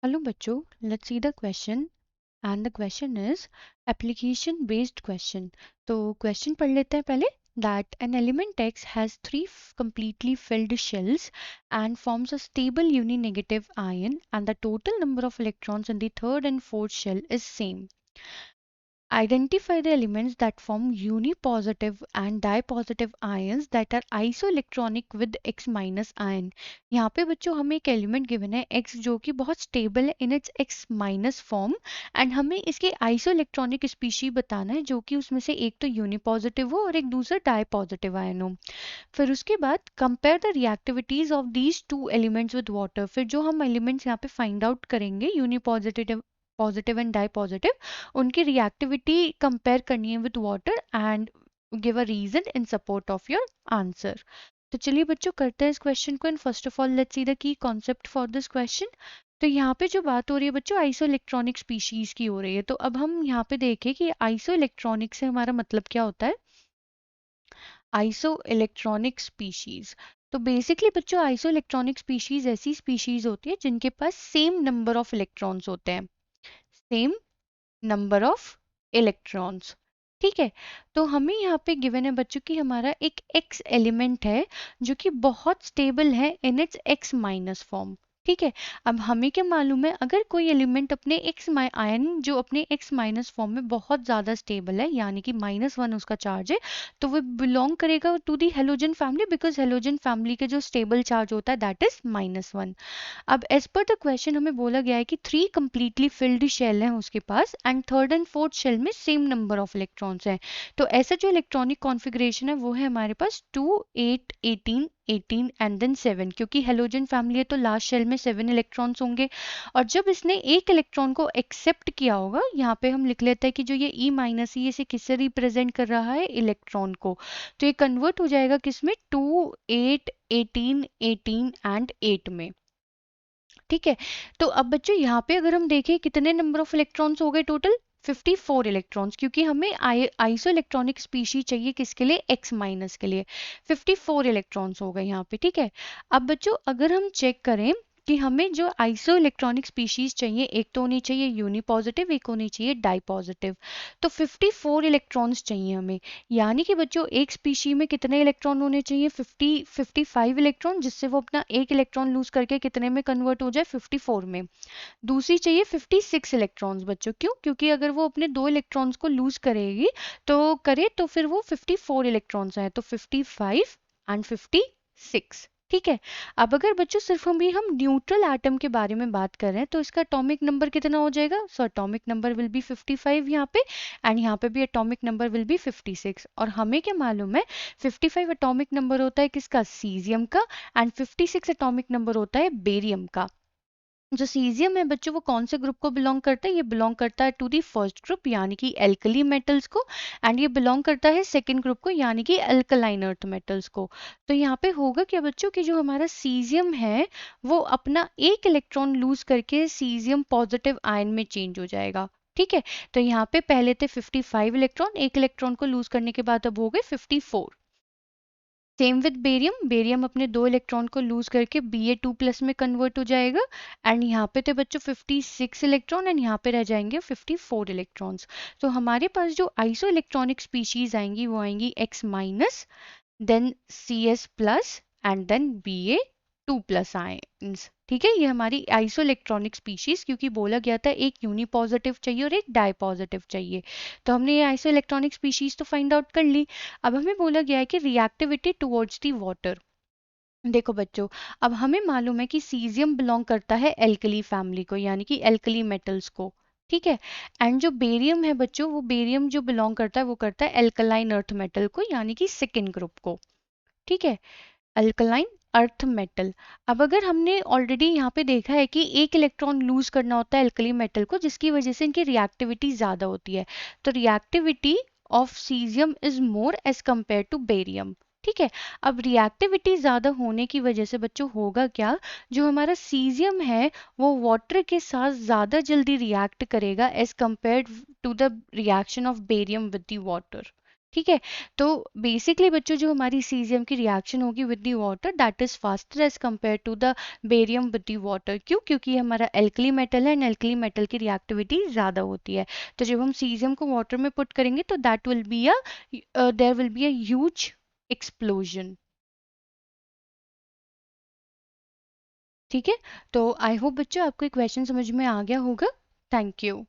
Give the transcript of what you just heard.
Hello बच्चों, let's see the question and the question is application based question. तो question पढ़ लेते हैं पहले. That an element X has three completely filled shells and forms a stable uninegative ion and the total number of electrons in the third and fourth shell is same. Identify the elements that form unipositive and dipositive ions that are isoelectronic with X minus ion. यहाँ पे बच्चों हमें एक element given है X जो कि बहुत stable है in its X minus form and हमें इसके आइसोइलेक्ट्रॉनिक स्पीशी बताना है जो कि उसमें से एक तो यूनिपॉजिटिव हो और एक दूसरा डायपॉजिटिव आयन हो. फिर उसके बाद compare the reactivities of these two elements with water. फिर जो हम एलिमेंट्स यहाँ पे फाइंड आउट करेंगे यूनिपॉजिटिव पॉजिटिव एंड डाइपॉजिटिव उनकी रिएक्टिविटी कंपेयर करनी है with water and give a reason in support of your answer. तो चलिए बच्चों करते हैं इस क्वेश्चन को and first of all let's see the key concept for this question. तो यहाँ पे जो बात हो रही है बच्चों आइसोइलेक्ट्रॉनिक स्पीशीज की हो रही है. तो अब हम यहाँ पे देखें कि आइसोइलेक्ट्रॉनिक से हमारा मतलब क्या होता है. Isoelectronic species. तो बेसिकली बच्चों आइसोइलेक्ट्रॉनिक स्पीशीज ऐसी स्पीशीज होती है जिनके पास सेम नंबर ऑफ इलेक्ट्रॉन्स होते हैं. Same number of electrons. ठीक है. तो हमें यहाँ पे गिवन है बच्चों की हमारा एक एक्स एलिमेंट है जो कि बहुत स्टेबल है in its x minus form. ठीक है. अब हमें क्या मालूम है अगर कोई एलिमेंट अपने एक्स आयन जो अपने एक्स माइनस फॉर्म में बहुत ज़्यादा स्टेबल है यानी कि -1 उसका चार्ज है तो वो बिलोंग करेगा to the halogen family because halogen family के जो स्टेबल चार्ज होता है दैट इज -1. अब एज पर द क्वेश्चन हमें बोला गया है कि 3 कंप्लीटली फिल्ड शेल हैं उसके पास and third and fourth shell में सेम नंबर ऑफ इलेक्ट्रॉन्स हैं. तो ऐसा जो इलेक्ट्रॉनिक कॉन्फ़िगरेशन है वो है हमारे पास 2 8 18 18 एंड देन 7 क्योंकि हेलोजन फैमिली है तो लास्ट शेल में 7 इलेक्ट्रॉन्स होंगे. और जब इसने एक इलेक्ट्रॉन को एक्सेप्ट किया होगा यहाँ पे हम लिख लेते हैं कि जो ये E माइनस है इसे किससे रिप्रेजेंट कर रहा है इलेक्ट्रॉन को. तो ये कन्वर्ट हो जाएगा किसमें 2 8 18 18 एंड 8 में. ठीक है. तो अब बच्चों यहाँ पे अगर हम देखें कितने नंबर ऑफ इलेक्ट्रॉन्स हो गए टोटल 54 इलेक्ट्रॉन्स क्योंकि हमें आइसो इलेक्ट्रॉनिक स्पीशी चाहिए किसके लिए एक्स माइनस के लिए. 54 इलेक्ट्रॉन्स हो गए यहाँ पे. ठीक है. अब बच्चों अगर हम चेक करें कि हमें जो आइसो इलेक्ट्रॉनिक स्पीशीज चाहिए एक तो होनी चाहिए यूनिपॉजिटिव एक होनी चाहिए डाइपॉजिटिव. तो 54 इलेक्ट्रॉन्स चाहिए हमें. यानी कि बच्चों एक स्पीशी में कितने इलेक्ट्रॉन होने चाहिए 55 इलेक्ट्रॉन जिससे वो अपना एक इलेक्ट्रॉन लूज करके कितने में कन्वर्ट हो जाए 54 में. दूसरी चाहिए 56 इलेक्ट्रॉन्स बच्चों. क्यों? क्योंकि अगर वो अपने 2 इलेक्ट्रॉन्स को लूज करेगी तो फिर वो 54 इलेक्ट्रॉन्स आए तो 55 एंड 56. ठीक है. अब अगर बच्चों सिर्फ हम न्यूट्रल एटम के बारे में बात कर रहे हैं तो इसका एटॉमिक नंबर कितना हो जाएगा. So atomic number will be 55 यहाँ पे एंड यहाँ पे भी एटॉमिक नंबर विल बी 56. और हमें क्या मालूम है 55 एटॉमिक नंबर होता है किसका सीजियम का एंड 56 एटॉमिक नंबर होता है बेरियम का. जो सीजियम है बच्चों वो कौन से ग्रुप को बिलोंग करता है. ये बिलोंग करता है टू दी फर्स्ट ग्रुप यानी कि एल्कली मेटल्स को एंड ये बिलोंग करता है सेकंड ग्रुप को यानी कि अल्कलाइन अर्थ मेटल्स को. तो यहाँ पे होगा क्या बच्चों कि जो हमारा सीजियम है वो अपना एक इलेक्ट्रॉन लूज करके सीजियम पॉजिटिव आयन में चेंज हो जाएगा. ठीक है. तो यहाँ पे पहले थे 55 इलेक्ट्रॉन एक इलेक्ट्रॉन को लूज करने के बाद अब हो गए 54. Same with barium. बेरियम अपने 2 इलेक्ट्रॉन को लूज करके Ba2+ में कन्वर्ट हो जाएगा एंड यहाँ पे थे बच्चों 56 इलेक्ट्रॉन एंड यहाँ पे रह जाएंगे 54 इलेक्ट्रॉन्स. तो हमारे पास जो आइसो इलेक्ट्रॉनिक स्पीशीज आएंगी वो आएंगी X minus then Cs+ and then Ba2+ ions. ठीक है. ये हमारी आइसो इलेक्ट्रॉनिक स्पीशीज क्योंकि बोला गया था एक यूनिपॉजिटिव चाहिए और एक डायपॉजिटिव चाहिए. तो हमने ये आइसो इलेक्ट्रॉनिक स्पीशीज तो फाइंड आउट कर ली. अब हमें बोला गया है कि रिएक्टिविटी टुवर्ड्स दी वाटर. देखो बच्चों अब हमें मालूम है कि सीजियम बिलोंग करता है एल्कली फैमिली को यानी कि एल्कली मेटल्स को. ठीक है. एंड जो बेरियम है बच्चों वो बेरियम जो बिलोंग करता है वो करता है एल्कलाइन अर्थ मेटल को यानी कि सेकेंड ग्रुप को. ठीक है. Alkaline earth metal. अब अगर हमने ऑलरेडी यहाँ पे देखा है कि एक इलेक्ट्रॉन लूज करना होता है एल्कली मेटल को जिसकी वजह से इनकी रिएक्टिविटी ज़्यादा होती है. तो reactivity of caesium is more as compared to barium. ठीक है. अब रिएक्टिविटी ज़्यादा होने की वजह से बच्चों होगा क्या जो हमारा सीजियम है वो वाटर के साथ ज़्यादा जल्दी रिएक्ट करेगा as compared to the reaction of barium with the water. ठीक है। तो बेसिकली बच्चों जो हमारी सीजियम की रिएक्शन होगी with the water that is faster as compared to the barium with the water. क्यों? क्योंकि ये हमारा एल्कली मेटल है एंड एल्कली मेटल की रिएक्टिविटी ज़्यादा होती है। तो जब हम सीजियम को वाटर में पुट करेंगे तो that will be there will be a huge explosion. ठीक है। तो आई होप बच्चों आपको क्वेश्चन समझ में आ गया होगा। Thank you.